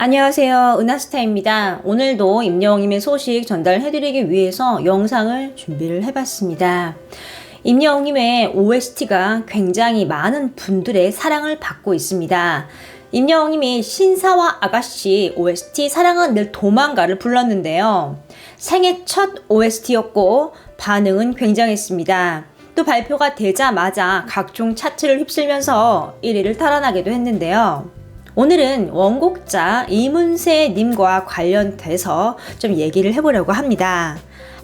안녕하세요. 은하스타입니다. 오늘도 임영웅님의 소식 전달해드리기 위해서 영상을 준비를 해봤습니다. 임영웅님의 OST가 굉장히 많은 분들의 사랑을 받고 있습니다. 임영웅님이 신사와 아가씨 OST 사랑은 늘 도망가를 불렀는데요. 생애 첫 OST였고 반응은 굉장했습니다. 또 발표가 되자마자 각종 차트를 휩쓸면서 1위를 탈환하기도 했는데요. 오늘은 원곡자 이문세 님과 관련돼서 좀 얘기를 해보려고 합니다.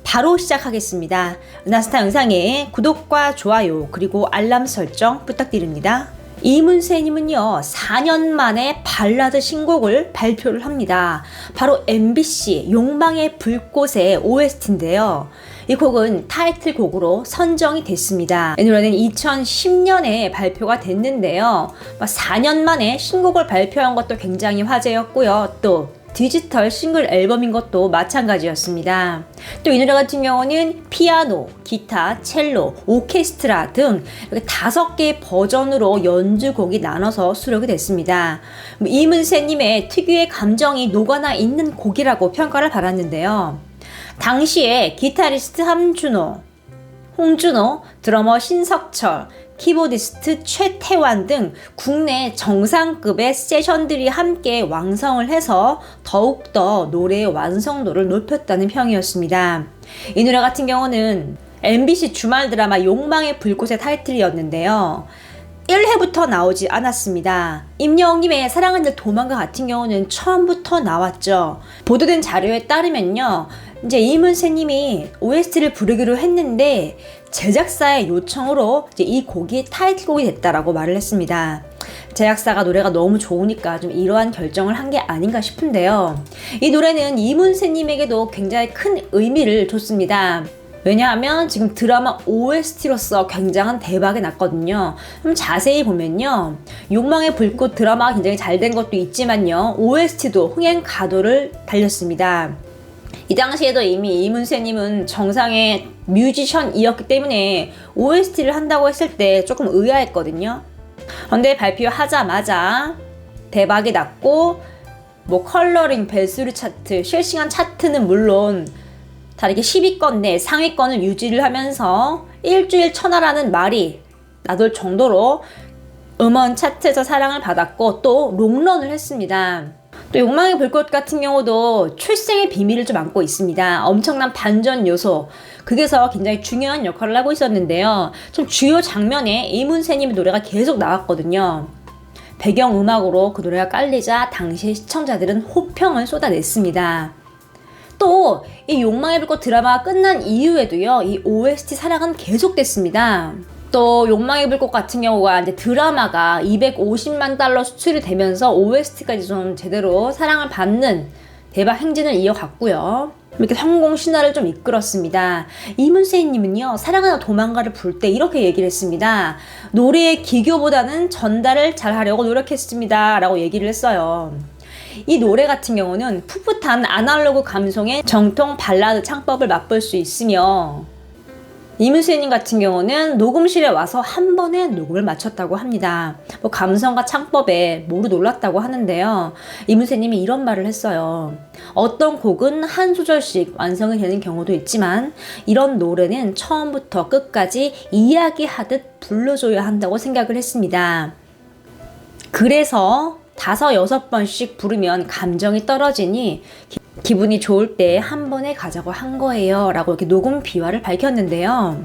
바로 시작하겠습니다. 은하스타 영상에 구독과 좋아요 그리고 알람 설정 부탁드립니다. 이문세 님은요 4년 만에 발라드 신곡을 발표를 합니다. 바로 MBC 욕망의 불꽃의 OST인데요. 이 곡은 타이틀곡으로 선정이 됐습니다. 이 노래는 2010년에 발표가 됐는데요. 4년 만에 신곡을 발표한 것도 굉장히 화제였고요. 또 디지털 싱글 앨범인 것도 마찬가지였습니다. 또 이 노래 같은 경우는 피아노, 기타, 첼로, 오케스트라 등 이렇게 5개의 버전으로 연주곡이 나눠서 수록이 됐습니다. 이문세님의 특유의 감정이 녹아나 있는 곡이라고 평가를 받았는데요. 당시에 기타리스트 함준호, 홍준호, 드러머 신석철, 키보디스트 최태환 등 국내 정상급의 세션들이 함께 완성을 해서 더욱더 노래의 완성도를 높였다는 평이었습니다. 이 노래 같은 경우는 MBC 주말 드라마 욕망의 불꽃의 타이틀이었는데요. 1회부터 나오지 않았습니다. 임영웅님의 사랑은 늘 도망가 같은 경우는 처음부터 나왔죠. 보도된 자료에 따르면요. 이제 이문세님이 OST를 부르기로 했는데 제작사의 요청으로 이제 이 곡이 타이틀곡이 됐다라고 말을 했습니다. 제작사가 노래가 너무 좋으니까 좀 이러한 결정을 한 게 아닌가 싶은데요. 이 노래는 이문세님에게도 굉장히 큰 의미를 줬습니다. 왜냐하면 지금 드라마 OST로서 굉장한 대박이 났거든요. 좀 자세히 보면요. 욕망의 불꽃 드라마가 굉장히 잘 된 것도 있지만요. OST도 흥행 가도를 달렸습니다. 이 당시에도 이미 이문세님은 정상의 뮤지션이었기 때문에 OST를 한다고 했을 때 조금 의아했거든요. 그런데 발표하자마자 대박이 났고 컬러링, 벨소리 차트, 실시간 차트는 물론 다르게 10위권 내 상위권을 유지를 하면서 일주일 천하라는 말이 나돌 정도로 음원 차트에서 사랑을 받았고 또 롱런을 했습니다. 또 욕망의 불꽃 같은 경우도 출생의 비밀을 좀 안고 있습니다. 엄청난 반전 요소, 그게서 굉장히 중요한 역할을 하고 있었는데요. 좀 주요 장면에 이문세님의 노래가 계속 나왔거든요. 배경음악으로 그 노래가 깔리자 당시 시청자들은 호평을 쏟아냈습니다. 또 이 욕망의 불꽃 드라마가 끝난 이후에도요, 이 OST 사랑은 계속됐습니다. 또 욕망의 불꽃 같은 경우가 이제 드라마가 250만 달러 수출이 되면서 OST까지 좀 제대로 사랑을 받는 대박 행진을 이어갔고요. 이렇게 성공 신화를 좀 이끌었습니다. 이문세님은요, 사랑하는 도망가를 부를 때 이렇게 얘기를 했습니다. 노래의 기교보다는 전달을 잘 하려고 노력했습니다. 라고 얘기를 했어요. 이 노래 같은 경우는 풋풋한 아날로그 감성의 정통 발라드 창법을 맛볼 수 있으며 이문세님 같은 경우는 녹음실에 와서 한 번에 녹음을 마쳤다고 합니다. 감성과 창법에 모두 놀랐다고 하는데요. 이문세님이 이런 말을 했어요. 어떤 곡은 한 소절씩 완성이 되는 경우도 있지만 이런 노래는 처음부터 끝까지 이야기하듯 불러줘야 한다고 생각을 했습니다. 그래서 5-6번씩 부르면 감정이 떨어지니 기분이 좋을 때 한 번에 가자고 한 거예요 라고 이렇게 녹음 비화를 밝혔는데요.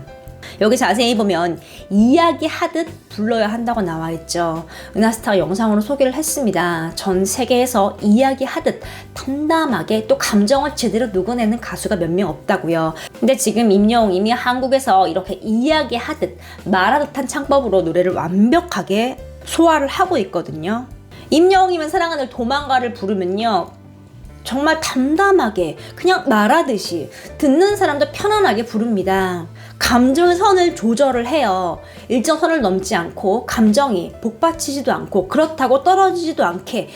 여기 자세히 보면 이야기하듯 불러야 한다고 나와 있죠. 은하스타가 영상으로 소개를 했습니다. 전 세계에서 이야기하듯 담담하게 또 감정을 제대로 녹여내는 가수가 몇 명 없다고요. 근데 지금 임영웅님이 한국에서 이렇게 이야기하듯 말하듯한 창법으로 노래를 완벽하게 소화를 하고 있거든요. 임영웅이면 사랑하는 도망가를 부르면요, 정말 담담하게 그냥 말하듯이 듣는 사람도 편안하게 부릅니다. 감정의 선을 조절을 해요. 일정 선을 넘지 않고 감정이 복받치지도 않고 그렇다고 떨어지지도 않게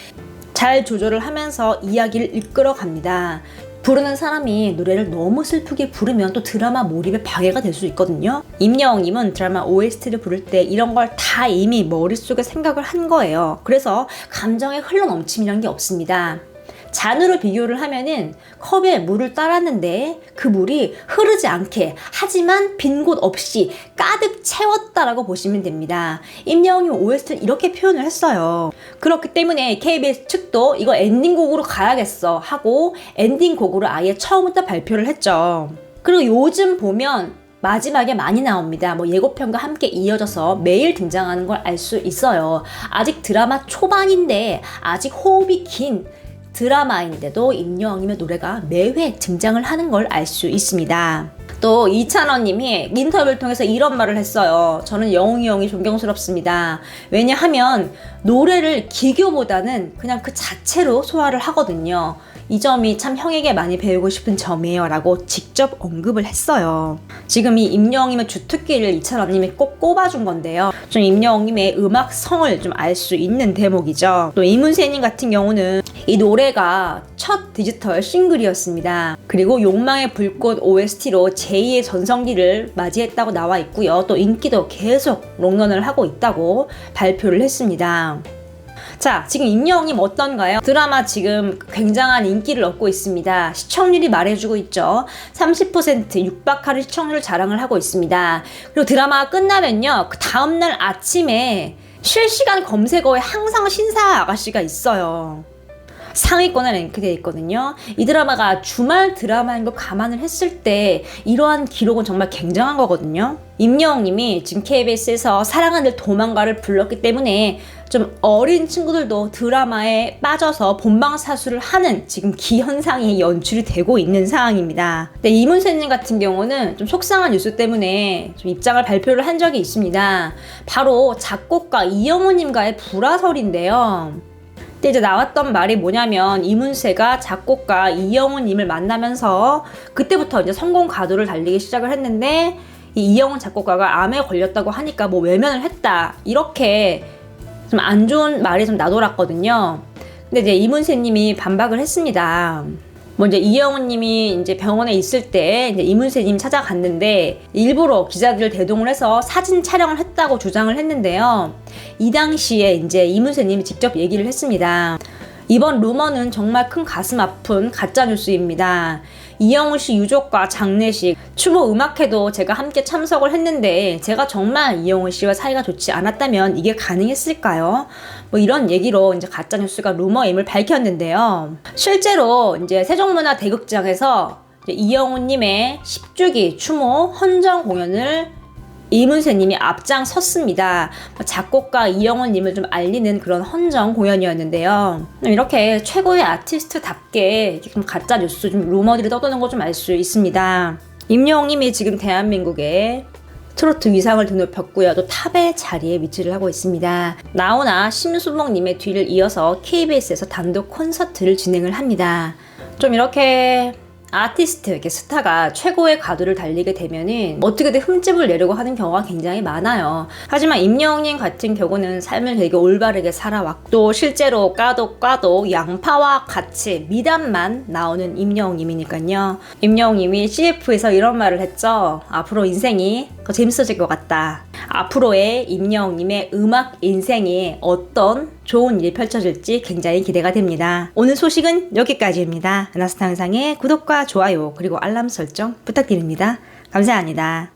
잘 조절을 하면서 이야기를 이끌어 갑니다. 부르는 사람이 노래를 너무 슬프게 부르면 또 드라마 몰입에 방해가 될 수 있거든요. 임영웅님은 드라마 OST를 부를 때 이런 걸 다 이미 머릿속에 생각을 한 거예요. 그래서 감정의 흘러넘침이란 게 없습니다. 잔으로 비교를 하면은 컵에 물을 따랐는데 그 물이 흐르지 않게 하지만 빈 곳 없이 가득 채웠다라고 보시면 됩니다. 임영웅 OST를 이렇게 표현을 했어요. 그렇기 때문에 KBS 측도 이거 엔딩곡으로 가야겠어 하고 엔딩곡으로 아예 처음부터 발표를 했죠. 그리고 요즘 보면 마지막에 많이 나옵니다. 뭐 예고편과 함께 이어져서 매일 등장하는 걸 알 수 있어요. 아직 드라마 초반인데 아직 호흡이 긴 드라마인데도 임영웅님의 노래가 매회 등장을 하는 걸 알 수 있습니다. 또 이찬원님이 인터뷰를 통해서 이런 말을 했어요. 저는 영웅이 형이 존경스럽습니다. 왜냐하면 노래를 기교보다는 그냥 그 자체로 소화를 하거든요. 이 점이 참 형에게 많이 배우고 싶은 점이에요 라고 직접 언급을 했어요. 지금 이 임영웅님의 주특기를 이찬원님이 꼭 꼽아준 건데요. 좀 임영웅님의 음악성을 좀 알 수 있는 대목이죠. 또 이문세님 같은 경우는 이 노래가 첫 디지털 싱글이었습니다. 그리고 욕망의 불꽃 OST로 제2의 전성기를 맞이했다고 나와 있고요. 또 인기도 계속 롱런을 하고 있다고 발표를 했습니다. 자, 지금 임영웅님 어떤가요? 드라마 지금 굉장한 인기를 얻고 있습니다. 시청률이 말해주고 있죠. 30% 육박하는 시청률 자랑을 하고 있습니다. 그리고 드라마가 끝나면요, 그 다음날 아침에 실시간 검색어에 항상 신사 아가씨가 있어요. 상위권에 랭크되어 있거든요. 이 드라마가 주말 드라마인 걸 감안을 했을 때 이러한 기록은 정말 굉장한 거거든요. 임영웅님이 지금 KBS에서 사랑은 늘 도망가를 불렀기 때문에 좀 어린 친구들도 드라마에 빠져서 본방사수를 하는 지금 기현상이 연출이 되고 있는 상황입니다. 근데 이문세님 같은 경우는 좀 속상한 뉴스 때문에 좀 입장을 발표를 한 적이 있습니다. 바로 작곡가 이영호님과의 불화설인데요. 근데 이제 나왔던 말이 뭐냐면 이문세가 작곡가 이영훈님을 만나면서 그때부터 이제 성공 가도를 달리기 시작을 했는데 이 이영훈 작곡가가 암에 걸렸다고 하니까 뭐 외면을 했다 이렇게 좀 안 좋은 말이 좀 나돌았거든요. 근데 이제 이문세님이 반박을 했습니다. 먼저 이영훈님이 이제 병원에 있을 때 이제 이문세님 찾아갔는데 일부러 기자들을 대동을 해서 사진 촬영을 했다고 주장을 했는데요. 이 당시에 이제 이문세님이 직접 얘기를 했습니다. 이번 루머는 정말 큰 가슴 아픈 가짜 뉴스입니다. 이영훈 씨 유족과 장례식, 추모 음악회도 제가 함께 참석을 했는데 제가 정말 이영훈 씨와 사이가 좋지 않았다면 이게 가능했을까요? 뭐 이런 얘기로 이제 가짜 뉴스가 루머임을 밝혔는데요. 실제로 이제 세종문화대극장에서 이영훈님의 10주기 추모 헌정 공연을 이문세님이 앞장섰습니다. 작곡가 이영훈님을 좀 알리는 그런 헌정 공연이었는데요. 이렇게 최고의 아티스트답게 좀 가짜 뉴스, 좀 루머들이 떠도는 거 좀 알 수 있습니다. 임영웅님이 지금 대한민국에 트로트 위상을 드높였고요. 또 탑의 자리에 위치를 하고 있습니다. 나훈아, 심수봉님의 뒤를 이어서 KBS에서 단독 콘서트를 진행을 합니다. 좀 이렇게 아티스트, 이렇게 스타가 최고의 가도를 달리게 되면은 어떻게든 흠집을 내려고 하는 경우가 굉장히 많아요. 하지만 임영웅님 같은 경우는 삶을 되게 올바르게 살아왔고 또 실제로 까도 양파와 같이 미담만 나오는 임영웅님이니까요. 임영웅님이 CF에서 이런 말을 했죠. 앞으로 인생이 더 재밌어질 것 같다. 앞으로의 임영웅님의 음악 인생이 어떤 좋은 일이 펼쳐질지 굉장히 기대가 됩니다. 오늘 소식은 여기까지입니다. 은하스타 영상의 구독과 좋아요 그리고 알람 설정 부탁드립니다. 감사합니다.